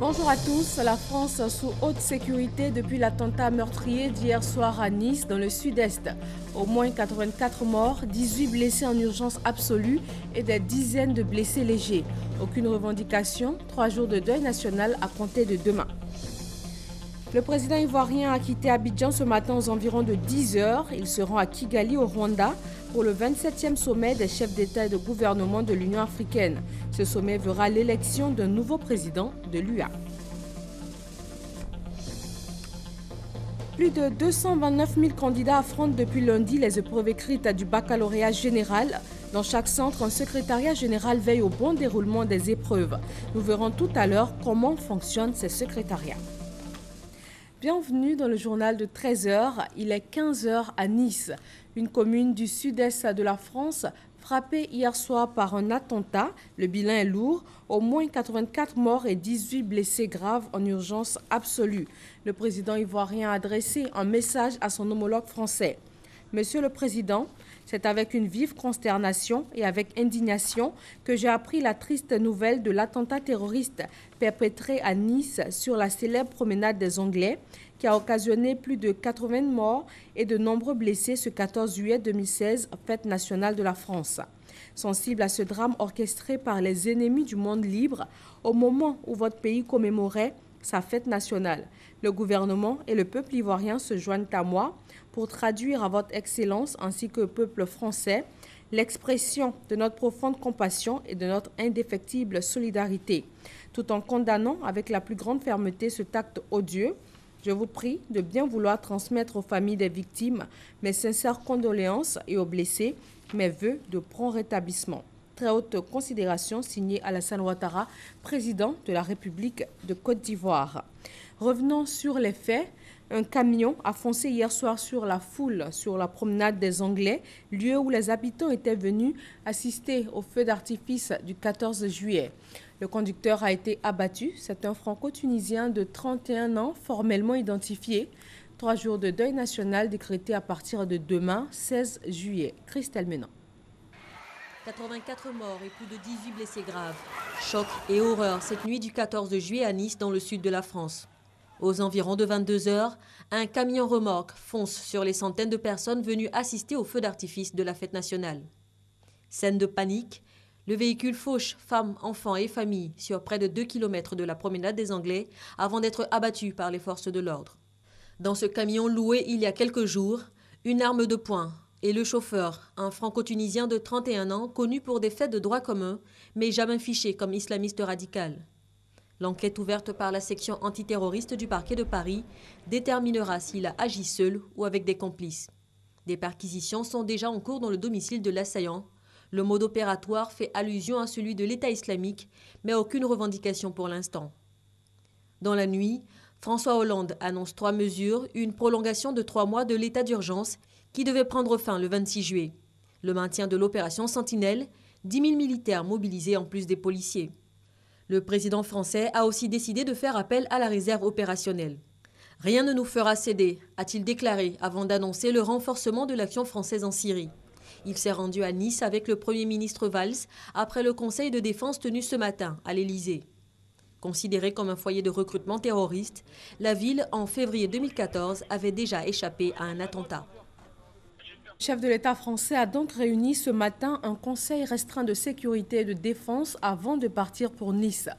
Bonjour à tous. La France sous haute sécurité depuis l'attentat meurtrier d'hier soir à Nice, dans le sud-est. Au moins 84 morts, 18 blessés en urgence absolue et des dizaines de blessés légers. Aucune revendication, 3 jours de deuil national à compter de demain. Le président ivoirien a quitté Abidjan ce matin aux environs de 10 heures. Il se rend à Kigali, au Rwanda, pour le 27e sommet des chefs d'État et de gouvernement de l'Union africaine. Ce sommet verra l'élection d'un nouveau président de l'UA. Plus de 229 000 candidats affrontent depuis lundi les épreuves écrites du baccalauréat général. Dans chaque centre, un secrétariat général veille au bon déroulement des épreuves. Nous verrons tout à l'heure comment fonctionnent ces secrétariats. Bienvenue dans le journal de 13 h. Il est 15 h à Nice, une commune du sud-est de la France frappée hier soir par un attentat. Le bilan est lourd, au moins 84 morts et 18 blessés graves en urgence absolue. Le président ivoirien a adressé un message à son homologue français. Monsieur le Président, c'est avec une vive consternation et avec indignation que j'ai appris la triste nouvelle de l'attentat terroriste perpétré à Nice sur la célèbre promenade des Anglais qui a occasionné plus de 80 morts et de nombreux blessés ce 14 juillet 2016, fête nationale de la France. Sensible à ce drame orchestré par les ennemis du monde libre, au moment où votre pays commémorait sa fête nationale, le gouvernement et le peuple ivoirien se joignent à moi pour traduire à votre Excellence ainsi qu'au peuple français l'expression de notre profonde compassion et de notre indéfectible solidarité. Tout en condamnant avec la plus grande fermeté cet acte odieux, je vous prie de bien vouloir transmettre aux familles des victimes mes sincères condoléances et aux blessés mes vœux de prompt rétablissement. Très haute considération, signé Alassane Ouattara, président de la République de Côte d'Ivoire. Revenons sur les faits. Un camion a foncé hier soir sur la foule sur la promenade des Anglais, lieu où les habitants étaient venus assister au feu d'artifice du 14 juillet. Le conducteur a été abattu. C'est un franco-tunisien de 31 ans, formellement identifié. 3 jours de deuil national décrétés à partir de demain, 16 juillet. Christelle Ménan. 84 morts et plus de 18 blessés graves. Choc et horreur cette nuit du 14 juillet à Nice, dans le sud de la France. Aux environs de 22 heures, un camion remorque fonce sur les centaines de personnes venues assister au feu d'artifice de la fête nationale. Scène de panique, le véhicule fauche femmes, enfants et familles sur près de 2 km de la promenade des Anglais avant d'être abattu par les forces de l'ordre. Dans ce camion loué il y a quelques jours, une arme de poing et le chauffeur, un franco-tunisien de 31 ans connu pour des faits de droit commun, mais jamais fiché comme islamiste radical. L'enquête ouverte par la section antiterroriste du parquet de Paris déterminera s'il a agi seul ou avec des complices. Des perquisitions sont déjà en cours dans le domicile de l'assaillant. Le mode opératoire fait allusion à celui de l'État islamique, mais aucune revendication pour l'instant. Dans la nuit, François Hollande annonce 3 mesures, une prolongation de 3 mois de l'état d'urgence qui devait prendre fin le 26 juillet. Le maintien de l'opération Sentinelle, 10 000 militaires mobilisés en plus des policiers. Le président français a aussi décidé de faire appel à la réserve opérationnelle. Rien ne nous fera céder, a-t-il déclaré avant d'annoncer le renforcement de l'action française en Syrie. Il s'est rendu à Nice avec le Premier ministre Valls après le conseil de défense tenu ce matin à l'Élysée. Considérée comme un foyer de recrutement terroriste, la ville, en février 2014, avait déjà échappé à un attentat. Le chef de l'État français a donc réuni ce matin un conseil restreint de sécurité et de défense avant de partir pour Nice.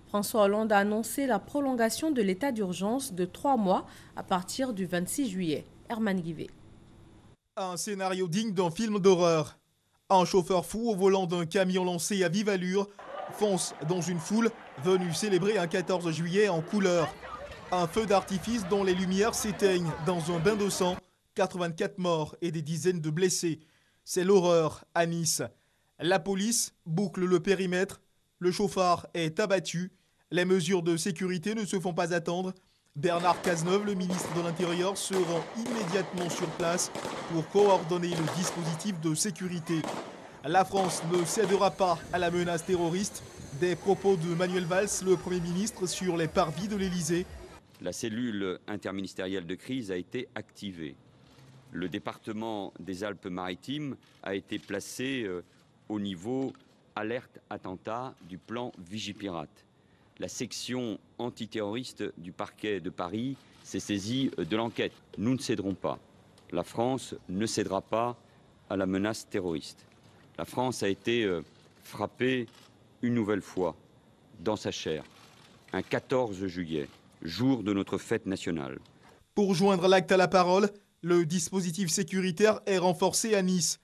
François Hollande a annoncé la prolongation de l'état d'urgence de 3 mois à partir du 26 juillet. Herman Guivet. Un scénario digne d'un film d'horreur. Un chauffeur fou au volant d'un camion lancé à vive allure fonce dans une foule venue célébrer un 14 juillet en couleur. Un feu d'artifice dont les lumières s'éteignent dans un bain de sang. 84 morts et des dizaines de blessés. C'est l'horreur à Nice. La police boucle le périmètre. Le chauffard est abattu. Les mesures de sécurité ne se font pas attendre. Bernard Cazeneuve, le ministre de l'Intérieur, se rend immédiatement sur place pour coordonner le dispositif de sécurité. La France ne cédera pas à la menace terroriste. Des propos de Manuel Valls, le Premier ministre, sur les parvis de l'Élysée. La cellule interministérielle de crise a été activée. Le département des Alpes-Maritimes a été placé au niveau alerte attentat du plan Vigipirate. La section antiterroriste du parquet de Paris s'est saisie de l'enquête. Nous ne céderons pas. La France ne cédera pas à la menace terroriste. La France a été frappée une nouvelle fois dans sa chair, un 14 juillet, jour de notre fête nationale. Pour joindre l'acte à la parole, le dispositif sécuritaire est renforcé à Nice.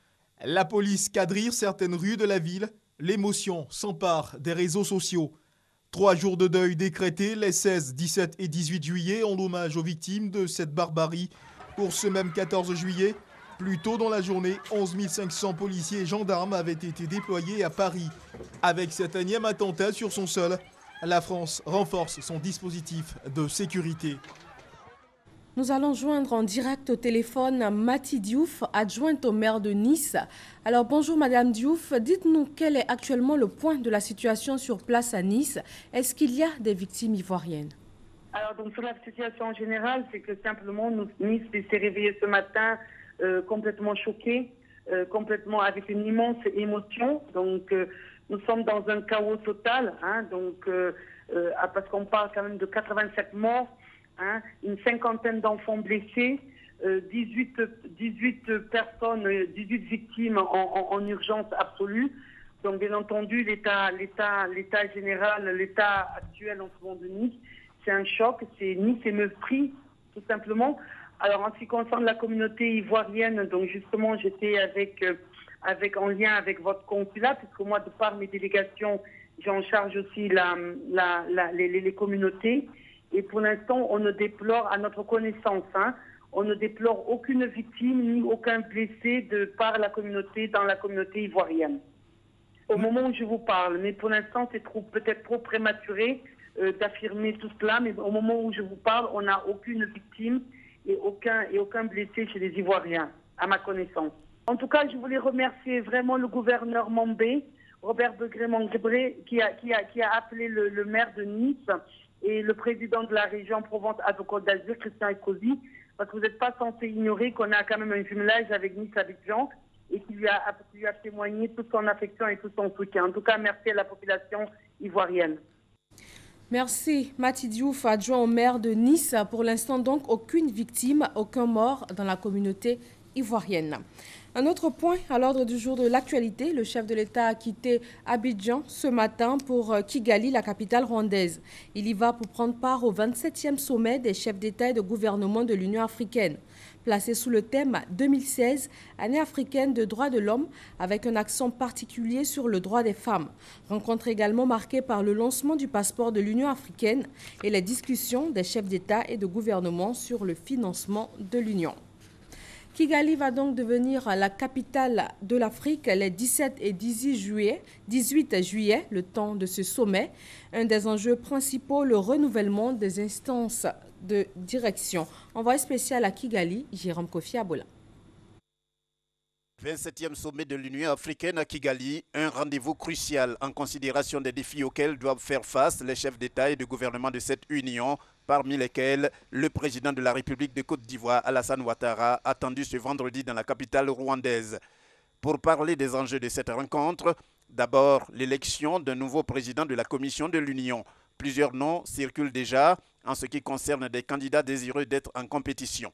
La police quadrille certaines rues de la ville. L'émotion s'empare des réseaux sociaux. 3 jours de deuil décrétés les 16, 17 et 18 juillet en hommage aux victimes de cette barbarie. Pour ce même 14 juillet, plus tôt dans la journée, 11 500 policiers et gendarmes avaient été déployés à Paris. Avec cet énième attentat sur son sol, la France renforce son dispositif de sécurité. Nous allons joindre en direct au téléphone Mati Diouf, adjointe au maire de Nice. Alors bonjour Madame Diouf, dites-nous quel est actuellement le point de la situation sur place à Nice. Est-ce qu'il y a des victimes ivoiriennes? Alors donc sur la situation générale, c'est que simplement Nice s'est réveillé ce matin complètement choqué, complètement avec une immense émotion. Donc nous sommes dans un chaos total, parce qu'on parle quand même de 87 morts. Une cinquantaine d'enfants blessés, 18 personnes, 18 victimes en urgence absolue. Donc bien entendu, l'état général, l'état actuel en ce moment de Nice, c'est un choc, Nice est meurtri, tout simplement. Alors en ce qui concerne la communauté ivoirienne, donc justement j'étais en lien avec votre consulat, puisque moi de par mes délégations, j'ai en charge aussi les communautés. Et pour l'instant, on ne déplore, à notre connaissance, on ne déplore aucune victime ni aucun blessé de par la communauté, dans la communauté ivoirienne. Au moment où je vous parle, mais pour l'instant, c'est peut-être trop prématuré d'affirmer tout cela, mais au moment où je vous parle, on n'a aucune victime et aucun blessé chez les Ivoiriens, à ma connaissance. En tout cas, je voulais remercier vraiment le gouverneur Mambé, Robert Begré-Manguebré, qui a appelé le maire de Nice et le président de la région Provence-Alpes-Côte d'Azur, Christian Escosi, parce que vous n'êtes pas censé ignorer qu'on a quand même un jumelage avec Nice-Abidjan et qui lui a témoigné toute son affection et tout son soutien. En tout cas, merci à la population ivoirienne. Merci Mati Diouf, adjoint au maire de Nice. Pour l'instant donc, aucune victime, aucun mort dans la communauté ivoirienne. Un autre point à l'ordre du jour de l'actualité, le chef de l'État a quitté Abidjan ce matin pour Kigali, la capitale rwandaise. Il y va pour prendre part au 27e sommet des chefs d'État et de gouvernement de l'Union africaine. Placé sous le thème 2016, année africaine de droits de l'homme, avec un accent particulier sur le droit des femmes. Rencontre également marquée par le lancement du passeport de l'Union africaine et les discussions des chefs d'État et de gouvernement sur le financement de l'Union. Kigali va donc devenir la capitale de l'Afrique les 17 et 18 juillet, le temps de ce sommet. Un des enjeux principaux, le renouvellement des instances de direction. Envoyé spécial à Kigali, Jérôme Kofi Abola. 27e sommet de l'Union africaine à Kigali, un rendez-vous crucial en considération des défis auxquels doivent faire face les chefs d'État et de gouvernement de cette union, parmi lesquels le président de la République de Côte d'Ivoire, Alassane Ouattara, attendu ce vendredi dans la capitale rwandaise. Pour parler des enjeux de cette rencontre, d'abord l'élection d'un nouveau président de la Commission de l'Union. Plusieurs noms circulent déjà en ce qui concerne des candidats désireux d'être en compétition.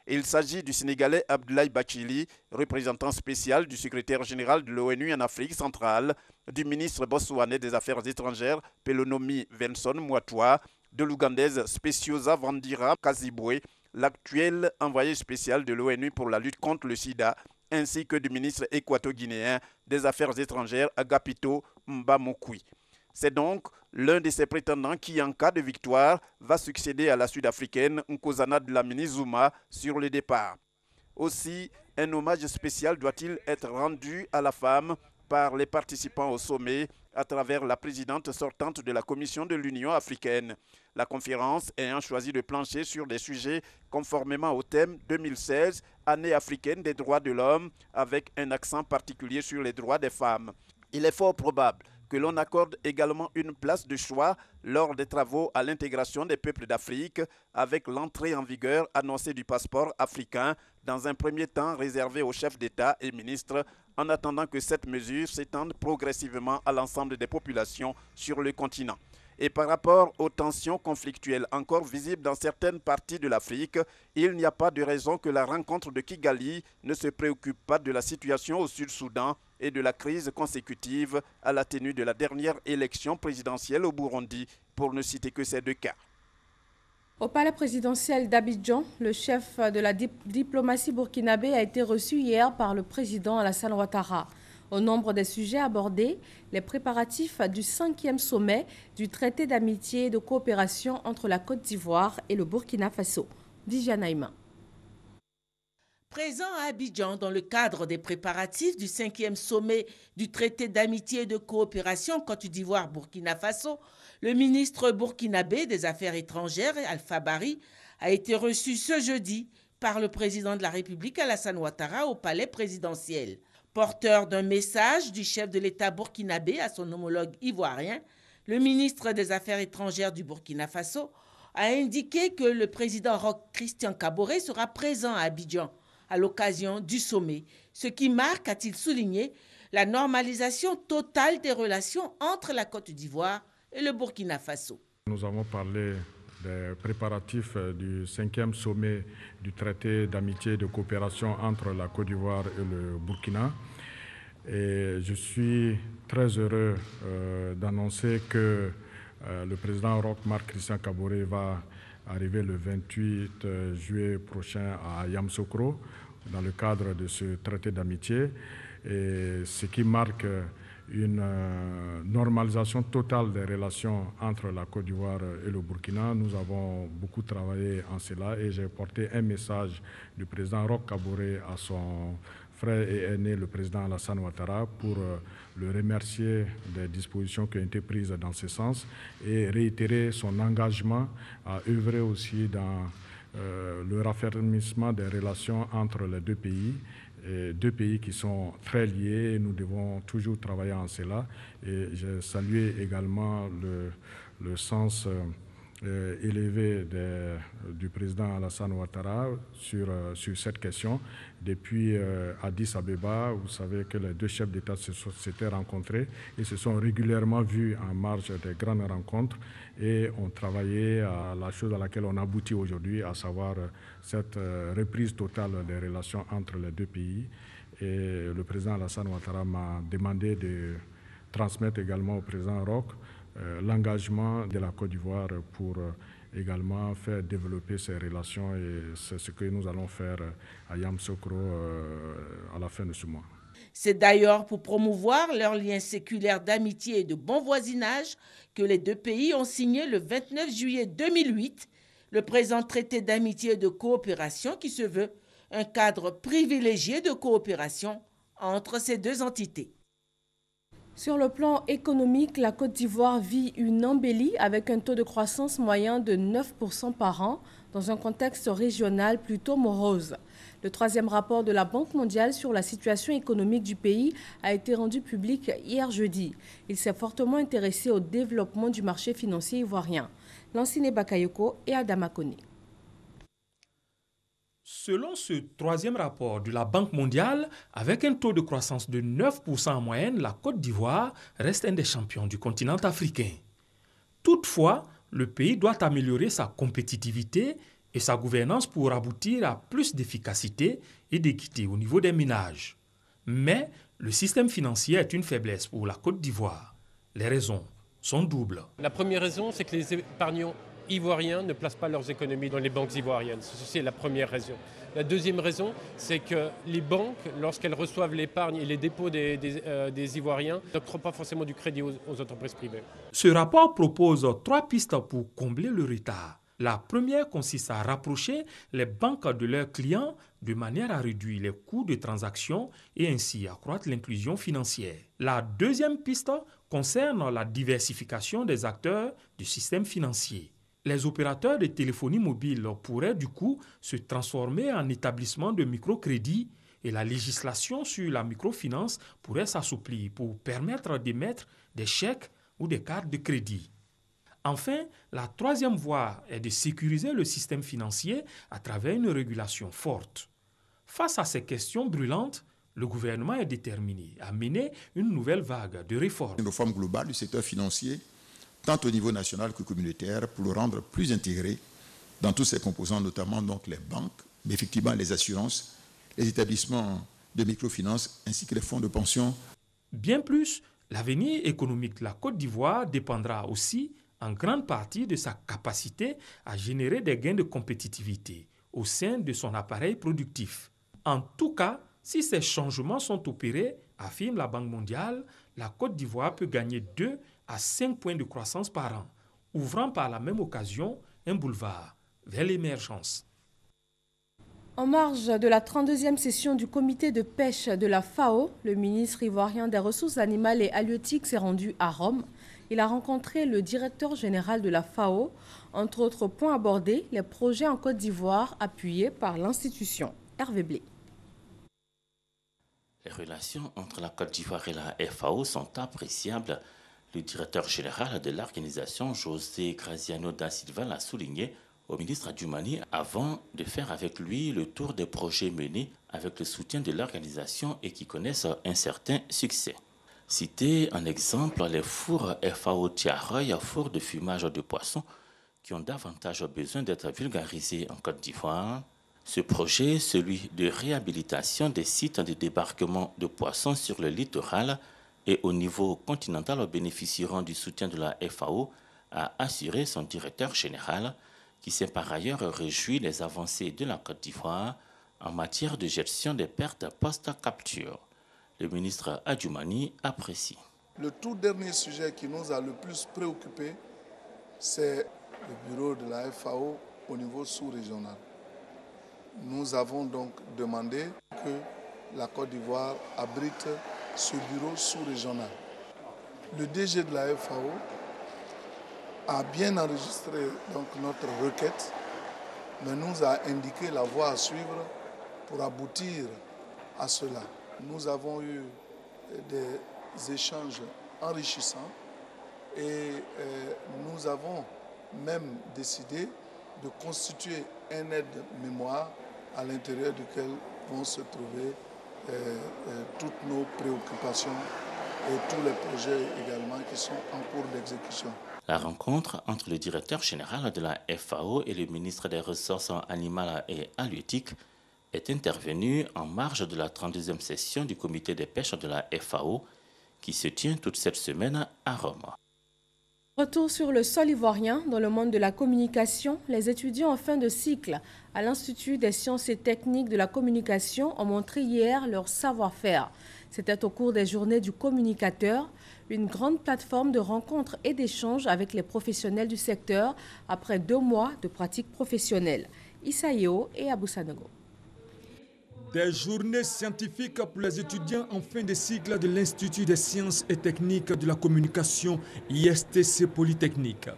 Il s'agit du Sénégalais Abdoulaye Bathily, représentant spécial du secrétaire général de l'ONU en Afrique centrale, du ministre botswanais des Affaires étrangères Pelonomi Venson Mwatwa, de l'Ougandaise Speciosa Vandira Kazibwe, l'actuel envoyé spécial de l'ONU pour la lutte contre le sida, ainsi que du ministre équato-guinéen des Affaires étrangères Agapito Mbamokui. C'est donc l'un de ces prétendants qui, en cas de victoire, va succéder à la Sud-Africaine Nkosana Dlamini Zuma sur le départ. Aussi, un hommage spécial doit-il être rendu à la femme par les participants au sommet à travers la présidente sortante de la Commission de l'Union africaine. La conférence ayant choisi de plancher sur des sujets conformément au thème 2016, année africaine des droits de l'homme, avec un accent particulier sur les droits des femmes. Il est fort probable que l'on accorde également une place de choix lors des travaux à l'intégration des peuples d'Afrique avec l'entrée en vigueur annoncée du passeport africain dans un premier temps réservé aux chefs d'État et ministres en attendant que cette mesure s'étende progressivement à l'ensemble des populations sur le continent. Et par rapport aux tensions conflictuelles encore visibles dans certaines parties de l'Afrique, il n'y a pas de raison que la rencontre de Kigali ne se préoccupe pas de la situation au Sud-Soudan et de la crise consécutive à la tenue de la dernière élection présidentielle au Burundi, pour ne citer que ces deux cas. Au palais présidentiel d'Abidjan, le chef de la diplomatie burkinabé a été reçu hier par le président Alassane Ouattara. Au nombre des sujets abordés, les préparatifs du 5e sommet du traité d'amitié et de coopération entre la Côte d'Ivoire et le Burkina Faso. Viviane Aïma. Présent à Abidjan dans le cadre des préparatifs du 5e sommet du traité d'amitié et de coopération Côte d'Ivoire-Burkina Faso, le ministre burkinabé des Affaires étrangères, Alpha Bari, a été reçu ce jeudi par le président de la République, Alassane Ouattara, au palais présidentiel. Porteur d'un message du chef de l'État burkinabé à son homologue ivoirien, le ministre des Affaires étrangères du Burkina Faso a indiqué que le président Roch Christian Kaboré sera présent à Abidjan à l'occasion du sommet, ce qui marque, a-t-il souligné, la normalisation totale des relations entre la Côte d'Ivoire et le Burkina Faso. Nous avons parlé des préparatifs du 5e sommet du traité d'amitié et de coopération entre la Côte d'Ivoire et le Burkina. Et je suis très heureux d'annoncer que le président Roch Christian Kaboré va arriver le 28 juillet prochain à Yamoussoukro dans le cadre de ce traité d'amitié, et ce qui marque une normalisation totale des relations entre la Côte d'Ivoire et le Burkina. Nous avons beaucoup travaillé en cela et j'ai porté un message du président Roch Kaboré à son frère et aîné, le président Alassane Ouattara, pour le remercier des dispositions qui ont été prises dans ce sens et réitérer son engagement à œuvrer aussi dans le raffermissement des relations entre les deux pays qui sont très liés. Nous devons toujours travailler en cela. Et j'ai salué également le sens élevé du président Alassane Ouattara sur cette question. Depuis Addis Abeba, vous savez que les deux chefs d'État s'étaient rencontrés et se sont régulièrement vus en marge des grandes rencontres et ont travaillé à la chose à laquelle on aboutit aujourd'hui, à savoir cette reprise totale des relations entre les deux pays. Et le président Alassane Ouattara m'a demandé de transmettre également au président Roch l'engagement de la Côte d'Ivoire pour également faire développer ces relations, et c'est ce que nous allons faire à Yamoussoukro à la fin de ce mois. C'est d'ailleurs pour promouvoir leurs liens séculaires d'amitié et de bon voisinage que les deux pays ont signé le 29 juillet 2008 le présent traité d'amitié et de coopération qui se veut un cadre privilégié de coopération entre ces deux entités. Sur le plan économique, la Côte d'Ivoire vit une embellie avec un taux de croissance moyen de 9% par an dans un contexte régional plutôt morose. Le 3e rapport de la Banque mondiale sur la situation économique du pays a été rendu public hier jeudi. Il s'est fortement intéressé au développement du marché financier ivoirien. Lansine Bakayoko et Adama Kone. Selon ce 3e rapport de la Banque mondiale, avec un taux de croissance de 9% en moyenne, la Côte d'Ivoire reste un des champions du continent africain. Toutefois, le pays doit améliorer sa compétitivité et sa gouvernance pour aboutir à plus d'efficacité et d'équité au niveau des ménages. Mais le système financier est une faiblesse pour la Côte d'Ivoire. Les raisons sont doubles. La première raison, c'est que les épargnants ivoiriens ne placent pas leurs économies dans les banques ivoiriennes. C'est la première raison. La deuxième raison, c'est que les banques, lorsqu'elles reçoivent l'épargne et les dépôts des Ivoiriens, n'octroient pas forcément du crédit aux entreprises privées. Ce rapport propose 3 pistes pour combler le retard. La première consiste à rapprocher les banques de leurs clients de manière à réduire les coûts de transaction et ainsi accroître l'inclusion financière. La deuxième piste concerne la diversification des acteurs du système financier. Les opérateurs de téléphonie mobile pourraient du coup se transformer en établissements de microcrédit et la législation sur la microfinance pourrait s'assouplir pour permettre d'émettre des chèques ou des cartes de crédit. Enfin, la troisième voie est de sécuriser le système financier à travers une régulation forte. Face à ces questions brûlantes, le gouvernement est déterminé à mener une nouvelle vague de réformes. Une réforme globale du secteur financier tant au niveau national que communautaire, pour le rendre plus intégré dans tous ses composants, notamment donc les banques, mais effectivement les assurances, les établissements de microfinance ainsi que les fonds de pension. Bien plus, l'avenir économique de la Côte d'Ivoire dépendra aussi en grande partie de sa capacité à générer des gains de compétitivité au sein de son appareil productif. En tout cas, si ces changements sont opérés, affirme la Banque mondiale, la Côte d'Ivoire peut gagner 2 à 5 points de croissance par an, ouvrant par la même occasion un boulevard vers l'émergence. En marge de la 32e session du comité de pêche de la FAO, le ministre ivoirien des Ressources animales et halieutiques s'est rendu à Rome. Il a rencontré le directeur général de la FAO. Entre autres points abordés, les projets en Côte d'Ivoire appuyés par l'institution. Hervé Blé. Les relations entre la Côte d'Ivoire et la FAO sont appréciables. Le directeur général de l'organisation, José Graziano da Silva, l'a souligné au ministre Adjumani avant de faire avec lui le tour des projets menés avec le soutien de l'organisation et qui connaissent un certain succès. Citer en exemple les fours FAO Tiaroy, fours de fumage de poissons, qui ont davantage besoin d'être vulgarisés en Côte d'Ivoire. Ce projet, celui de réhabilitation des sites de débarquement de poissons sur le littoral et au niveau continental bénéficieront du soutien de la FAO, a assuré son directeur général, qui s'est par ailleurs réjoui des avancées de la Côte d'Ivoire en matière de gestion des pertes post-capture. Le ministre Adjumani apprécie. Le tout dernier sujet qui nous a le plus préoccupé, c'est le bureau de la FAO au niveau sous-régional. Nous avons donc demandé que la Côte d'Ivoire abrite ce bureau sous-régional. Le DG de la FAO a bien enregistré donc notre requête, mais nous a indiqué la voie à suivre pour aboutir à cela. Nous avons eu des échanges enrichissants et nous avons même décidé de constituer un aide-mémoire à l'intérieur duquel vont se trouver toutes nos préoccupations et tous les projets également qui sont en cours d'exécution. La rencontre entre le directeur général de la FAO et le ministre des Ressources animales et halieutiques est intervenue en marge de la 32e session du comité des pêches de la FAO qui se tient toute cette semaine à Rome. Retour sur le sol ivoirien dans le monde de la communication. Les étudiants en fin de cycle à l'Institut des sciences et techniques de la communication ont montré hier leur savoir-faire. C'était au cours des journées du communicateur, une grande plateforme de rencontres et d'échanges avec les professionnels du secteur après 2 mois de pratique professionnelle. Issa Yeo et Abou Sanogo. Des journées scientifiques pour les étudiants en fin de cycle de l'Institut des sciences et techniques de la communication ISTC Polytechnique.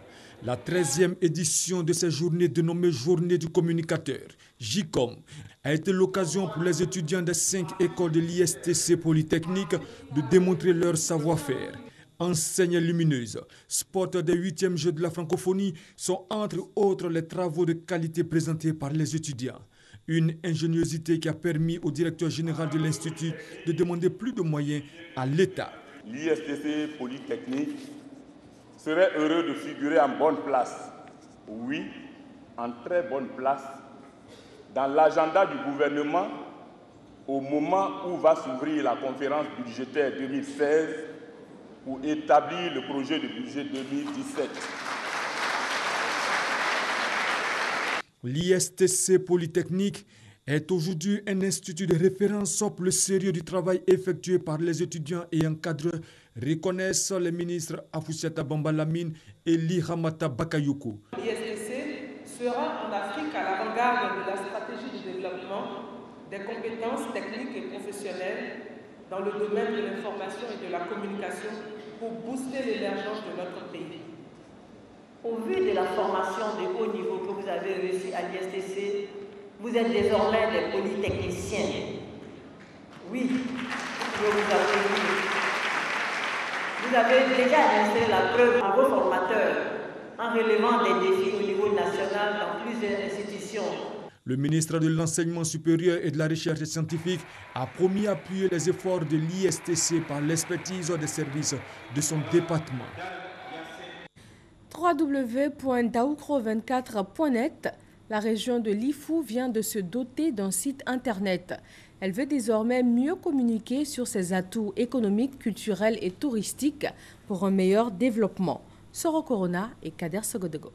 La 13e édition de ces journées dénommée Journée du communicateur, JCOM, a été l'occasion pour les étudiants des 5 écoles de l'ISTC Polytechnique de démontrer leur savoir-faire. Enseignes lumineuses, sport des 8e Jeux de la francophonie sont entre autres les travaux de qualité présentés par les étudiants. Une ingéniosité qui a permis au directeur général de l'Institut de demander plus de moyens à l'État. L'ISTC Polytechnique serait heureux de figurer en bonne place, oui, en très bonne place, dans l'agenda du gouvernement au moment où va s'ouvrir la conférence budgétaire 2016 pour établir le projet de budget 2017. L'ISTC Polytechnique est aujourd'hui un institut de référence pour le sérieux du travail effectué par les étudiants et encadreurs, reconnaissent les ministres Afoussiata Bambalamine et Lihamata Bakayoko. L'ISTC sera en Afrique à l'avant-garde de la stratégie de développement des compétences techniques et professionnelles dans le domaine de l'information et de la communication pour booster l'émergence de notre pays. Au vu de la formation de haut niveau que vous avez reçue à l'ISTC, vous êtes désormais des polytechniciens. Oui, je vous avoue. Vous avez déjà montré la preuve à vos formateurs en relevant des défis au niveau national dans plusieurs institutions. Le ministre de l'Enseignement supérieur et de la Recherche scientifique a promis appuyer les efforts de l'ISTC par l'expertise des services de son département. www.daoukro24.net, la région de l'Ifou vient de se doter d'un site internet. Elle veut désormais mieux communiquer sur ses atouts économiques, culturels et touristiques pour un meilleur développement. Soro Corona et Kader Sogodego.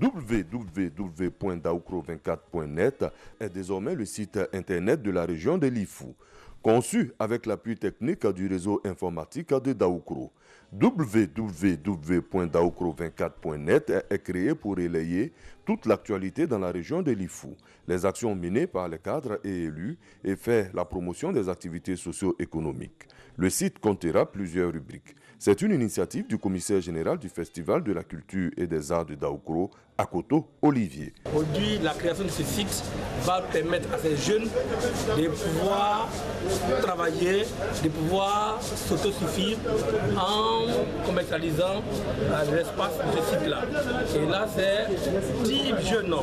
www.daoukro24.net est désormais le site internet de la région de l'Ifou, conçu avec l'appui technique du réseau informatique de Daoukro. www.daoukro24.net est créé pour relayer toute l'actualité dans la région de l'Ifou, les actions menées par les cadres et élus et fait la promotion des activités socio-économiques. Le site comptera plusieurs rubriques. C'est une initiative du commissaire général du Festival de la culture et des arts de Daoukro, Akoto Olivier. Aujourd'hui, la création de ce site va permettre à ces jeunes de pouvoir travailler, de pouvoir s'autosuffire en commercialisant l'espace de ce site-là. Et là, c'est 10 jeunes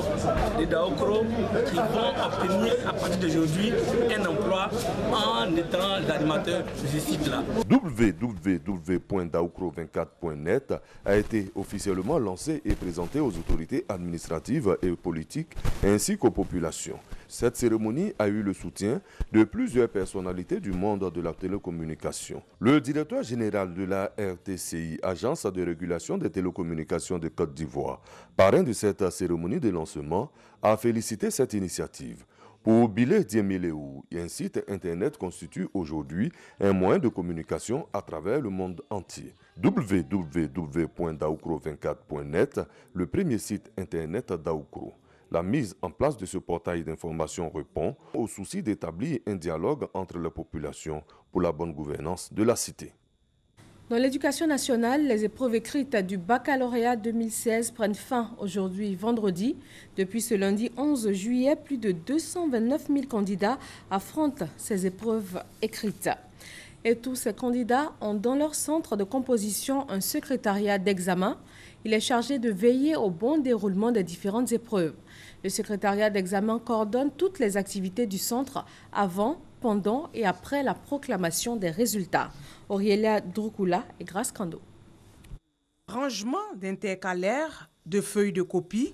de Daoukro qui vont obtenir à partir d'aujourd'hui un emploi en étant l'animateur de ce site-là. www.daoukro24.net a été officiellement lancé et présenté aux autorités administratives et politiques ainsi qu'aux populations. Cette cérémonie a eu le soutien de plusieurs personnalités du monde de la télécommunication. Le directeur général de la RTCI, Agence de régulation des télécommunications de Côte d'Ivoire, parrain de cette cérémonie de lancement, a félicité cette initiative. Pour Bilé Diemeleou, un site internet constitue aujourd'hui un moyen de communication à travers le monde entier. www.daoukro24.net, le premier site internet Daoukro. La mise en place de ce portail d'information répond au souci d'établir un dialogue entre les populations pour la bonne gouvernance de la cité. Dans l'éducation nationale, les épreuves écrites du baccalauréat 2016 prennent fin aujourd'hui, vendredi. Depuis ce lundi 11 juillet, plus de 229 000 candidats affrontent ces épreuves écrites. Et tous ces candidats ont dans leur centre de composition un secrétariat d'examen. Il est chargé de veiller au bon déroulement des différentes épreuves. Le secrétariat d'examen coordonne toutes les activités du centre avant, pendant et après la proclamation des résultats. Aurielia Droukula et Grace Kando. Rangement d'intercalaires, de feuilles de copie.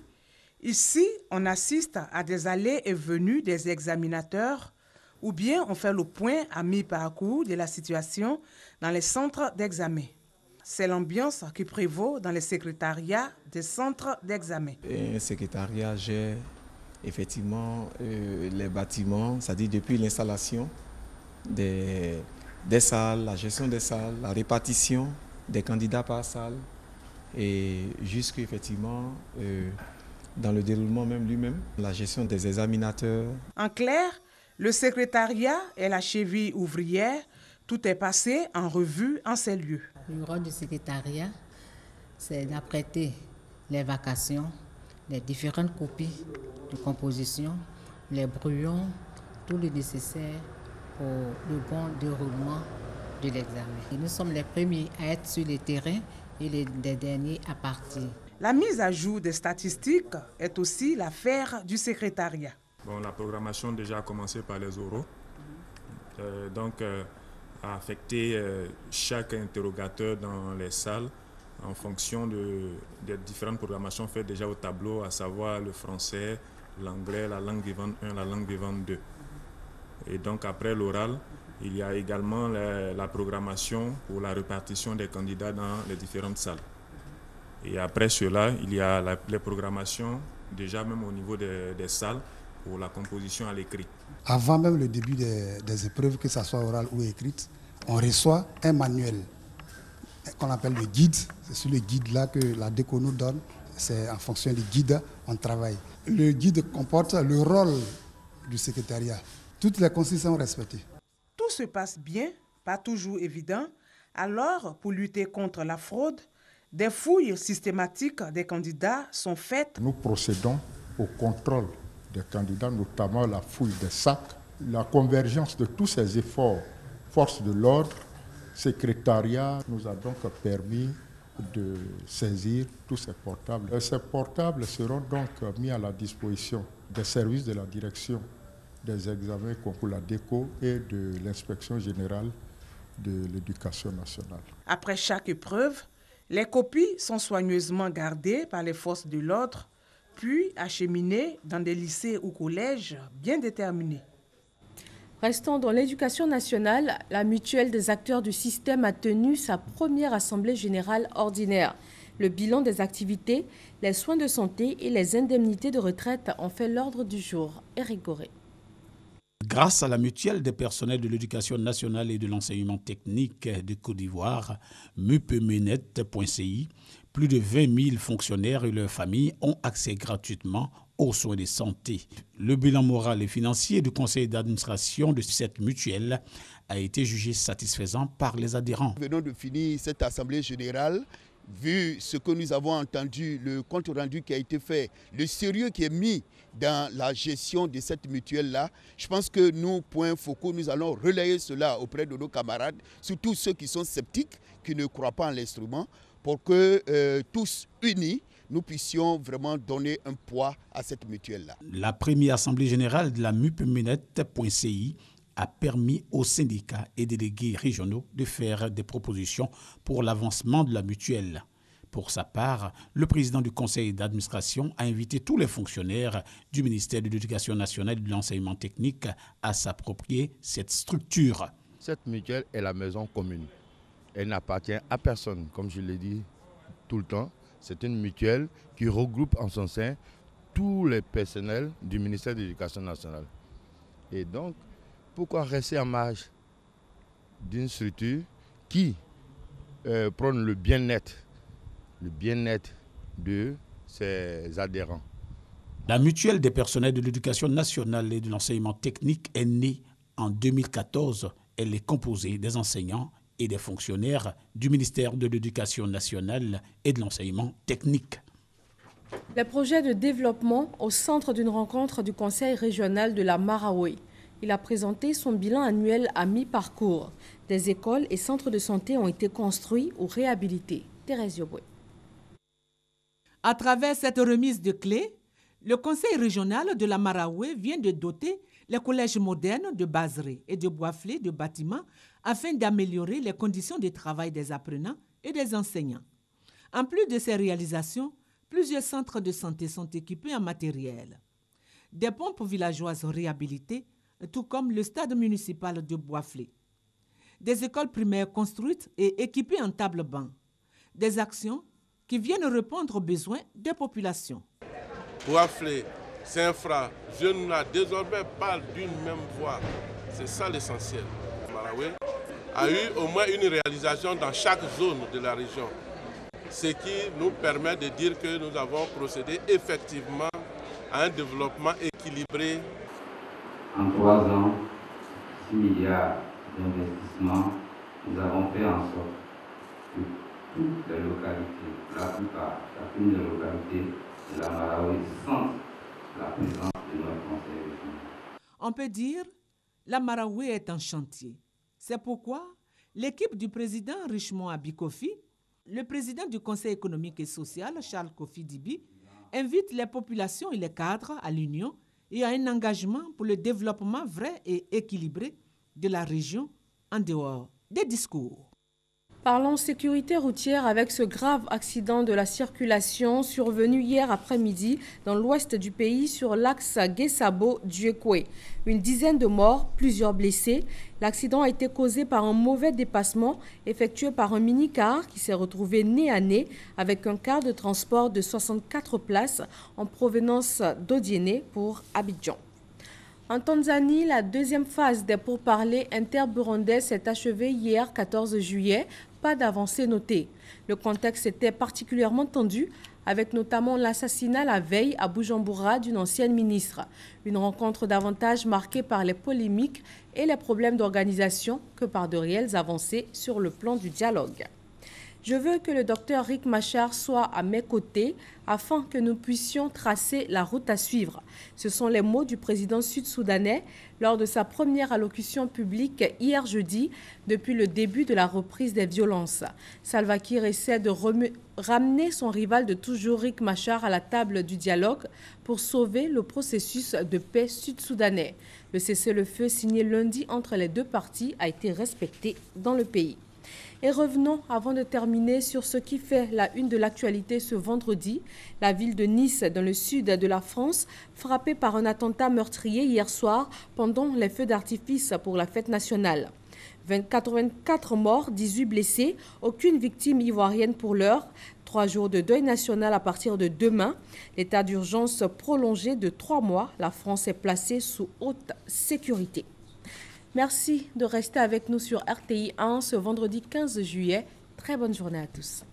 Ici, on assiste à des allées et venues des examinateurs ou bien on fait le point à mi-parcours de la situation dans les centres d'examen. C'est l'ambiance qui prévaut dans les secrétariats des centres d'examen. Un secrétariat gère effectivement les bâtiments, c'est-à-dire depuis l'installation des salles, la gestion des salles, la répartition des candidats par salle et jusqu'effectivement dans le déroulement même, la gestion des examinateurs. En clair, le secrétariat est la cheville ouvrière, tout est passé en revue en ces lieux. Le rôle du secrétariat, c'est d'apprêter les vacations, les différentes copies de composition, les brouillons, tout le nécessaire pour le bon déroulement de l'examen. Et nous sommes les premiers à être sur le terrain et les derniers à partir. La mise à jour des statistiques est aussi l'affaire du secrétariat. Bon, la programmation déjà a commencé par les oraux. A affecté chaque interrogateur dans les salles en fonction des différentes programmations faites déjà au tableau, à savoir le français, l'anglais, la langue vivante 1, la langue vivante 2. Et donc après l'oral, il y a également la programmation pour la répartition des candidats dans les différentes salles. Et après cela, il y a les programmations déjà même au niveau des salles pour la composition à l'écrit. Avant même le début des épreuves, que ce soit orales ou écrites, on reçoit un manuel qu'on appelle le guide. C'est sur le guide-là que la déco nous donne. C'est en fonction du guide on travaille. Le guide comporte le rôle du secrétariat. Toutes les consignes sont respectées. Tout se passe bien, pas toujours évident. Alors, pour lutter contre la fraude, des fouilles systématiques des candidats sont faites. Nous procédons au contrôle des candidats, notamment la fouille des sacs, la convergence de tous ces efforts. Forces de l'ordre, secrétariat nous a donc permis de saisir tous ces portables. Ces portables seront donc mis à la disposition des services de la direction des examens concours la DECO et de l'inspection générale de l'éducation nationale. Après chaque épreuve, Les copies sont soigneusement gardées par les forces de l'ordre, puis acheminées dans des lycées ou collèges bien déterminés. Restons dans l'éducation nationale, la mutuelle des acteurs du système a tenu sa première assemblée générale ordinaire. Le bilan des activités, les soins de santé et les indemnités de retraite ont fait l'ordre du jour. Éric Goré. Grâce à la mutuelle des personnels de l'éducation nationale et de l'enseignement technique de Côte d'Ivoire, mupemenet.ci, plus de 20 000 fonctionnaires et leurs familles ont accès gratuitement aux soins de santé. Le bilan moral et financier du conseil d'administration de cette mutuelle a été jugé satisfaisant par les adhérents. Nous venons de finir cette assemblée générale. Vu ce que nous avons entendu, le compte rendu qui a été fait, le sérieux qui est mis dans la gestion de cette mutuelle-là, je pense que nous, point focaux, nous allons relayer cela auprès de nos camarades, surtout ceux qui sont sceptiques, qui ne croient pas en l'instrument, pour que tous unis, nous puissions vraiment donner un poids à cette mutuelle-là. La première assemblée générale de la mupemenet.ci a permis aux syndicats et délégués régionaux de faire des propositions pour l'avancement de la mutuelle. Pour sa part, le président du conseil d'administration a invité tous les fonctionnaires du ministère de l'Éducation nationale et de l'enseignement technique à s'approprier cette structure. Cette mutuelle est la maison commune. Elle n'appartient à personne, comme je l'ai dit tout le temps. C'est une mutuelle qui regroupe en son sein tous les personnels du ministère de l'Éducation nationale. Et donc, pourquoi rester en marge d'une structure qui prône le bien-être de ses adhérents? La mutuelle des personnels de l'éducation nationale et de l'enseignement technique est née en 2014. Elle est composée des enseignants et des fonctionnaires du ministère de l'Éducation nationale et de l'enseignement technique. Le projet de développement au centre d'une rencontre du conseil régional de la Maraoué. Il a présenté son bilan annuel à mi-parcours. Des écoles et centres de santé ont été construits ou réhabilités. Thérèse Yoboué. À travers cette remise de clés, le conseil régional de la Maraoué vient de doter les collèges modernes de Bazré et de Boisflé de bâtiments afin d'améliorer les conditions de travail des apprenants et des enseignants. En plus de ces réalisations, plusieurs centres de santé sont équipés en matériel. Des pompes villageoises réhabilitées, tout comme le stade municipal de Boisflé. Des écoles primaires construites et équipées en table-banc. Des actions qui viennent répondre aux besoins des populations. Boisflé, Saint-Fra, jeunes désormais parlent d'une même voix. C'est ça l'essentiel. Maraoué a eu au moins une réalisation dans chaque zone de la région. Ce qui nous permet de dire que nous avons procédé effectivement à un développement équilibré. En 3 ans, 6 milliards d'investissements, nous avons fait en sorte que toutes les localités, la plupart, chacune des localités de la Maraoué sentent la présence de notre conseil régional. On peut dire la Maraoué est en chantier. C'est pourquoi l'équipe du président Richemont Abikofi, le président du Conseil économique et social, Charles Kofi Dibi, invite les populations et les cadres à l'union et à un engagement pour le développement vrai et équilibré de la région en dehors des discours. Parlons sécurité routière avec ce grave accident de la circulation survenu hier après-midi dans l'ouest du pays sur l'axe Guessabo-Djekwe. Une dizaine de morts, plusieurs blessés. L'accident a été causé par un mauvais dépassement effectué par un mini-car qui s'est retrouvé nez à nez avec un car de transport de 64 places en provenance d'Odiéné pour Abidjan. En Tanzanie, la deuxième phase des pourparlers inter-burundais s'est achevée hier 14 juillet. Pas d'avancée notée. Le contexte était particulièrement tendu, avec notamment l'assassinat la veille à Bujumbura d'une ancienne ministre. Une rencontre davantage marquée par les polémiques et les problèmes d'organisation que par de réelles avancées sur le plan du dialogue. Je veux que le docteur Riek Machar soit à mes côtés afin que nous puissions tracer la route à suivre. Ce sont les mots du président sud-soudanais lors de sa première allocution publique hier jeudi depuis le début de la reprise des violences. Salva Kiir essaie de ramener son rival de toujours Riek Machar à la table du dialogue pour sauver le processus de paix sud-soudanais. Le cessez-le-feu signé lundi entre les deux parties a été respecté dans le pays. Et revenons avant de terminer sur ce qui fait la une de l'actualité ce vendredi. La ville de Nice, dans le sud de la France, frappée par un attentat meurtrier hier soir pendant les feux d'artifice pour la fête nationale. 84 morts, 18 blessés, aucune victime ivoirienne pour l'heure. 3 jours de deuil national à partir de demain. L'état d'urgence prolongé de 3 mois. La France est placée sous haute sécurité. Merci de rester avec nous sur RTI 1 ce vendredi 15 juillet. Très bonne journée à tous.